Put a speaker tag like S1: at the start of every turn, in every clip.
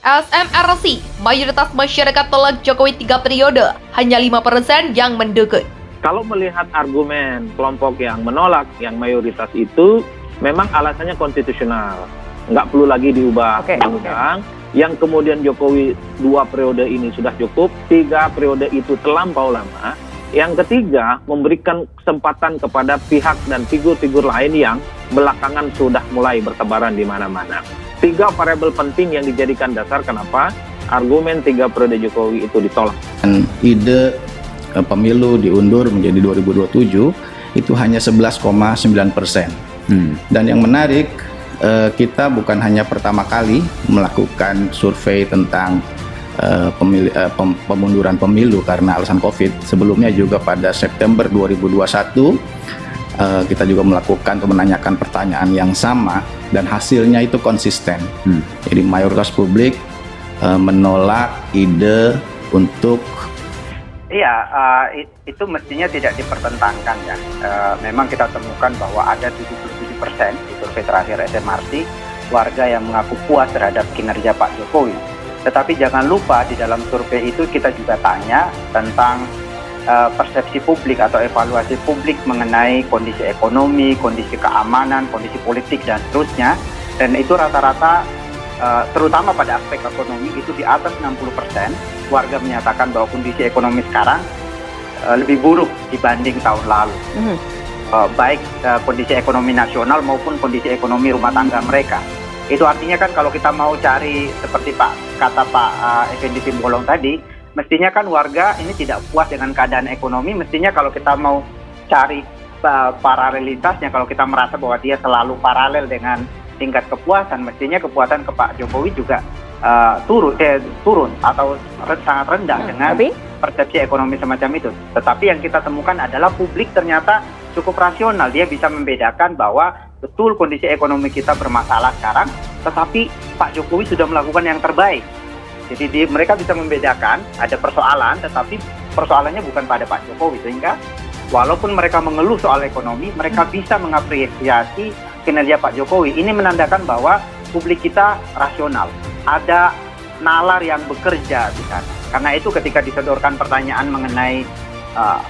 S1: SMRC, mayoritas masyarakat tolak Jokowi 3 periode, hanya 5% yang mendukung.
S2: Kalau melihat argumen kelompok yang menolak, yang mayoritas itu memang alasannya konstitusional. Nggak perlu lagi diubah undang-undang. Yang kemudian Jokowi 2 periode ini sudah cukup, 3 periode itu terlampau lama. Yang ketiga, memberikan kesempatan kepada pihak dan figur-figur lain yang belakangan sudah mulai bertebaran di mana-mana. 3 variabel penting yang dijadikan dasar kenapa argumen 3 periode Jokowi itu ditolak.
S3: Ide pemilu diundur menjadi 2027 itu hanya 11,9%. Dan yang menarik, kita bukan hanya pertama kali melakukan survei tentang pemunduran pemilu karena alasan COVID. Sebelumnya juga pada September 2021 kita juga melakukan atau menanyakan pertanyaan yang sama dan hasilnya itu konsisten. Jadi mayoritas publik menolak ide untuk
S4: itu mestinya tidak dipertentangkan ya. Memang kita temukan bahwa ada 77% di survei terakhir SMRC warga yang mengaku puas terhadap kinerja Pak Jokowi. Tetapi jangan lupa di dalam survei itu kita juga tanya tentang persepsi publik atau evaluasi publik mengenai kondisi ekonomi, kondisi keamanan, kondisi politik dan seterusnya. Dan itu rata-rata terutama pada aspek ekonomi itu di atas 60% warga menyatakan bahwa kondisi ekonomi sekarang lebih buruk dibanding tahun lalu. Baik kondisi ekonomi nasional maupun kondisi ekonomi rumah tangga mereka. Itu artinya kan kalau kita mau cari seperti kata Pak Effendi Simbolon tadi, mestinya kan warga ini tidak puas dengan keadaan ekonomi. Mestinya kalau kita mau cari paralelitasnya, kalau kita merasa bahwa dia selalu paralel dengan tingkat kepuasan, mestinya kepuasan ke Pak Jokowi juga turun atau sangat rendah dengan persepsi ekonomi semacam itu. Tetapi yang kita temukan adalah publik ternyata cukup rasional. Dia bisa membedakan bahwa betul kondisi ekonomi kita bermasalah sekarang, tetapi Pak Jokowi sudah melakukan yang terbaik. Jadi mereka bisa membedakan ada persoalan, tetapi persoalannya bukan pada Pak Jokowi. Sehingga walaupun mereka mengeluh soal ekonomi, mereka bisa mengapresiasi kinerja Pak Jokowi. Ini menandakan bahwa publik kita rasional. Ada nalar yang bekerja di sana. Karena itu ketika disodorkan pertanyaan mengenai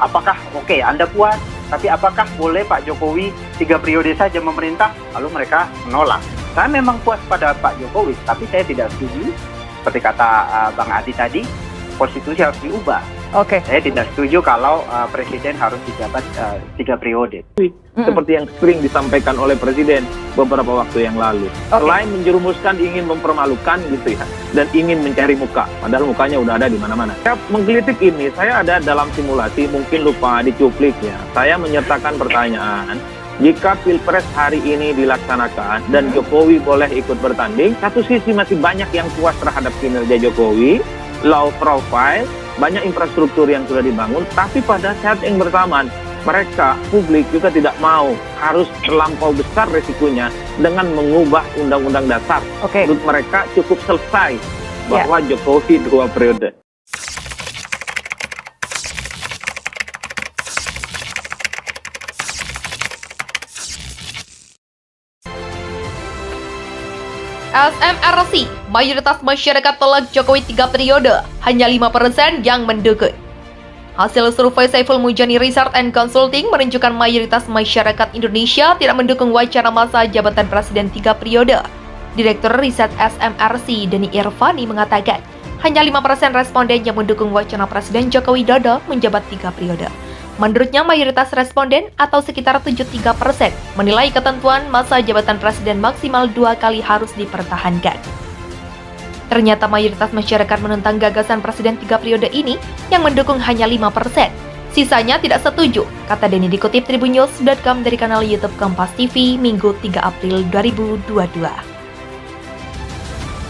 S4: apakah Anda puas, tapi apakah boleh Pak Jokowi 3 periode saja memerintah, lalu mereka menolak. Saya memang puas pada Pak Jokowi, tapi saya tidak setuju, seperti kata Bang Adi tadi, konstitusi harus diubah. Saya tidak setuju kalau presiden harus dijabat 3 periode.
S2: Seperti yang sering disampaikan oleh presiden beberapa waktu yang lalu. Selain menjerumuskan ingin mempermalukan gitu ya, dan ingin mencari muka, padahal mukanya udah ada di mana-mana. Saya menggelitik ini, saya ada dalam simulasi, mungkin lupa dicuplik ya. Saya menyertakan pertanyaan, jika Pilpres hari ini dilaksanakan dan Jokowi boleh ikut bertanding, satu sisi masih banyak yang puas terhadap kinerja Jokowi, low profile, banyak infrastruktur yang sudah dibangun, tapi pada saat yang bersamaan, mereka, publik juga tidak mau harus terlampau besar resikonya dengan mengubah undang-undang dasar. Menurut mereka cukup selesai bahwa Jokowi 2 periode.
S1: SMRC, mayoritas masyarakat tolak Jokowi 3 periode, hanya 5% yang mendukung. Hasil survei Saiful Mujani Research and Consulting menunjukkan mayoritas masyarakat Indonesia tidak mendukung wacana masa jabatan presiden 3 periode. Direktur Riset SMRC Denny Irvani mengatakan, hanya 5% responden yang mendukung wacana Presiden Joko Widodo menjabat 3 periode. Menurutnya, mayoritas responden atau sekitar 73% menilai ketentuan masa jabatan presiden maksimal 2 kali harus dipertahankan. Ternyata mayoritas masyarakat menentang gagasan presiden 3 periode ini yang mendukung hanya 5%. Sisanya tidak setuju, kata Denny dikutip tribunnews.com dari kanal YouTube Kompas TV Minggu 3 April 2022.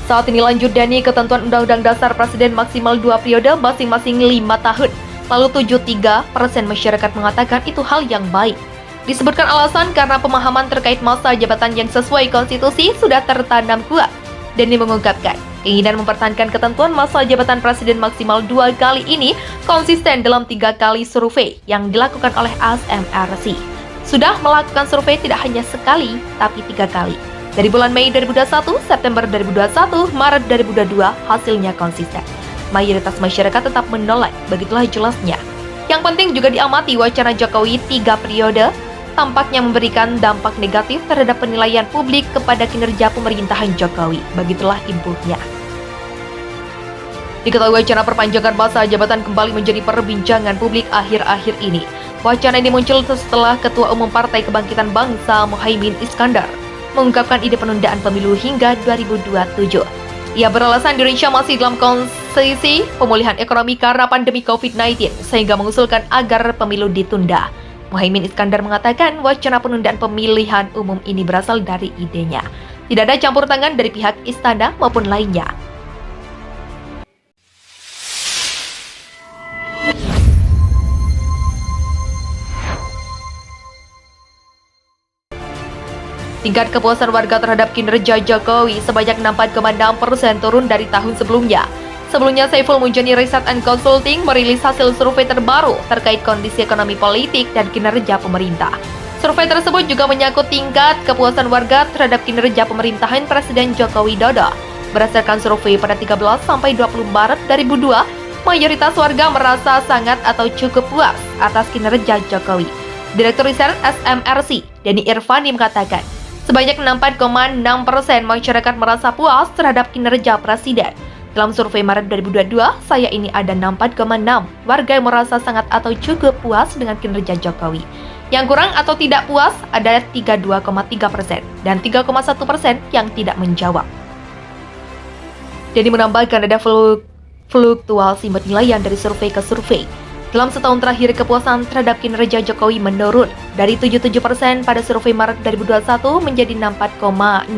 S1: Saat ini lanjut Denny, ketentuan Undang-Undang Dasar Presiden maksimal 2 periode masing-masing 5 tahun. Lalu 73% masyarakat mengatakan itu hal yang baik. Disebutkan alasan karena pemahaman terkait masa jabatan yang sesuai konstitusi sudah tertanam kuat. Denny mengungkapkan, keinginan mempertahankan ketentuan masa jabatan presiden maksimal 2 kali ini konsisten dalam 3 kali survei yang dilakukan oleh SMRC. Sudah melakukan survei tidak hanya sekali, tapi 3 kali. Dari bulan Mei 2021, September 2021, Maret 2022, hasilnya konsisten. Mayoritas masyarakat tetap menolak, begitulah jelasnya. Yang penting juga diamati wacana Jokowi 3 periode, tampaknya memberikan dampak negatif terhadap penilaian publik kepada kinerja pemerintahan Jokowi, begitulah ibunya. Diketahui wacana perpanjangan masa jabatan kembali menjadi perbincangan publik akhir-akhir ini. Wacana ini muncul setelah Ketua Umum Partai Kebangkitan Bangsa Muhaimin Iskandar mengungkapkan ide penundaan pemilu hingga 2027. Ia beralasan Indonesia masih dalam kondisi pemulihan ekonomi karena pandemi COVID-19 sehingga mengusulkan agar pemilu ditunda. Muhaimin Iskandar mengatakan wacana penundaan pemilihan umum ini berasal dari idenya. Tidak ada campur tangan dari pihak istana maupun lainnya. Tingkat kepuasan warga terhadap kinerja Jokowi sebanyak 4,6% turun dari tahun sebelumnya. Sebelumnya, Saiful Mujani Research and Consulting merilis hasil survei terbaru terkait kondisi ekonomi politik dan kinerja pemerintah. Survei tersebut juga menyangkut tingkat kepuasan warga terhadap kinerja pemerintahan Presiden Joko Widodo. Berdasarkan survei pada 13 sampai 20 Maret 2002, mayoritas warga merasa sangat atau cukup puas atas kinerja Jokowi. Direktur Riset SMRC, Denny Irvani mengatakan, sebanyak 4,6% masyarakat merasa puas terhadap kinerja Presiden. Dalam survei Maret 2022, saya ini ada 4,6 warga yang merasa sangat atau cukup puas dengan kinerja Jokowi. Yang kurang atau tidak puas ada 32,3% dan 3,1% yang tidak menjawab. Jadi menambahkan ada fluktuasi penilaian dari survei ke survei. Dalam setahun terakhir, kepuasan terhadap kinerja Jokowi menurun dari 77% pada survei Maret 2021 menjadi 4,6%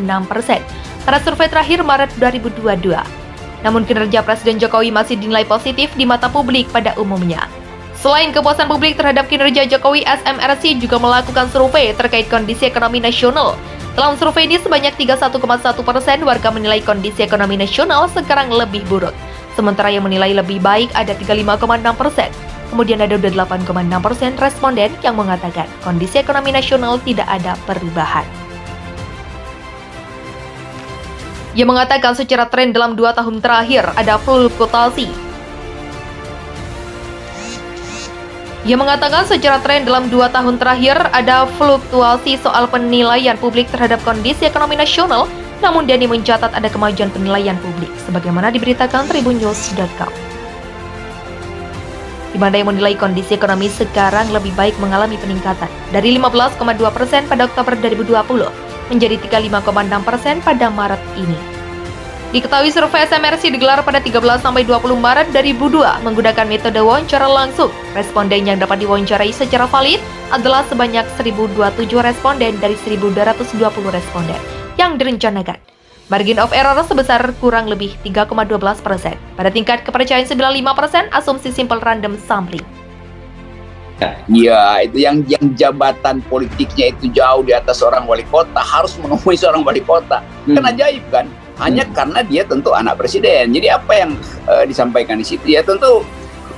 S1: pada survei terakhir Maret 2022. Namun kinerja Presiden Jokowi masih dinilai positif di mata publik pada umumnya. Selain kepuasan publik terhadap kinerja Jokowi, SMRC juga melakukan survei terkait kondisi ekonomi nasional. Dalam survei ini sebanyak 31,1% warga menilai kondisi ekonomi nasional sekarang lebih buruk. Sementara yang menilai lebih baik ada 35,6%. Kemudian ada 8,6% responden yang mengatakan kondisi ekonomi nasional tidak ada perubahan. Ia mengatakan secara tren dalam 2 tahun terakhir ada fluktuasi. Ia mengatakan secara tren dalam 2 tahun terakhir ada fluktuasi soal penilaian publik terhadap kondisi ekonomi nasional, namun Denny mencatat ada kemajuan penilaian publik, sebagaimana diberitakan tribunnews.com. Di mana yang menilai kondisi ekonomi sekarang lebih baik mengalami peningkatan dari 15,2% pada Oktober 2020 menjadi 35,6% pada Maret ini. Diketahui survei SMRC digelar pada 13 sampai 20 Maret 2002 menggunakan metode wawancara langsung. Responden yang dapat diwawancarai secara valid adalah sebanyak 1.027 responden dari 1.220 responden yang direncanakan. Margin of error sebesar kurang lebih 3,12%. Pada tingkat kepercayaan 95%, asumsi simple random sampling.
S5: Ya, itu yang jabatan politiknya itu jauh di atas seorang wali kota, harus menemui seorang wali kota. Kan ajaib kan? Hanya karena dia tentu anak presiden. Jadi apa yang disampaikan di situ ya tentu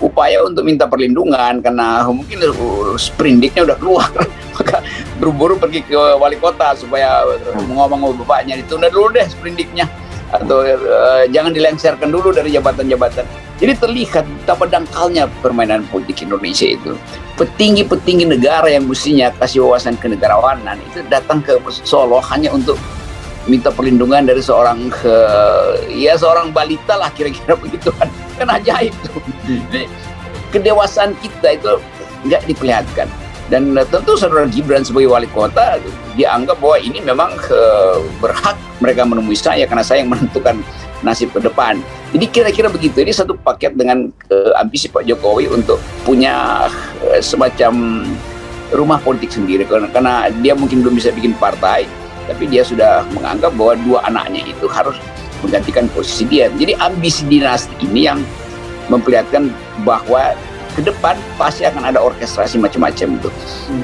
S5: upaya untuk minta perlindungan karena mungkin sprindiknya udah keluar. Maka buru-buru pergi ke wali kota supaya ngomong sama bapaknya ditunda dulu deh sprindiknya atau jangan dilengsarkan dulu dari jabatan-jabatan. Jadi terlihat betapa dangkalnya permainan politik Indonesia itu. Petinggi-petinggi negara yang mestinya kasih wawasan kenegarawanan itu datang ke Solo hanya untuk minta perlindungan dari seorang seorang balita lah kira-kira begitu kan ajaib tuh. Jadi kedewasaan kita itu nggak diperlihatkan. Dan tentu saudara Gibran sebagai wali kota dianggap bahwa ini memang berhak mereka menemui saya karena saya yang menentukan nasib ke depan. Jadi kira-kira begitu. Ini satu paket dengan ambisi Pak Jokowi untuk punya semacam rumah politik sendiri karena dia mungkin belum bisa bikin partai, tapi dia sudah menganggap bahwa 2 anaknya itu harus menggantikan posisi dia. Jadi ambisi dinasti ini yang memperlihatkan bahwa ke depan pasti akan ada orkestrasi macam-macam itu.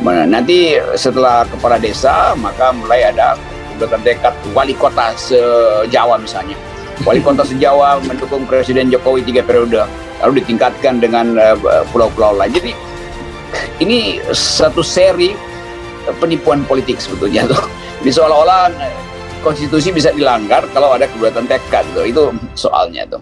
S5: Nanti setelah kepala desa, maka mulai ada dekat-dekat wali kota se-Jawa misalnya. Wali kota se-Jawa mendukung Presiden Jokowi 3 periode, lalu ditingkatkan dengan pulau-pulau lain. Jadi ini satu seri penipuan politik sebetulnya tuh. Jadi seolah-olah konstitusi bisa dilanggar kalau ada keberatan tekad tuh. Itu soalnya tuh.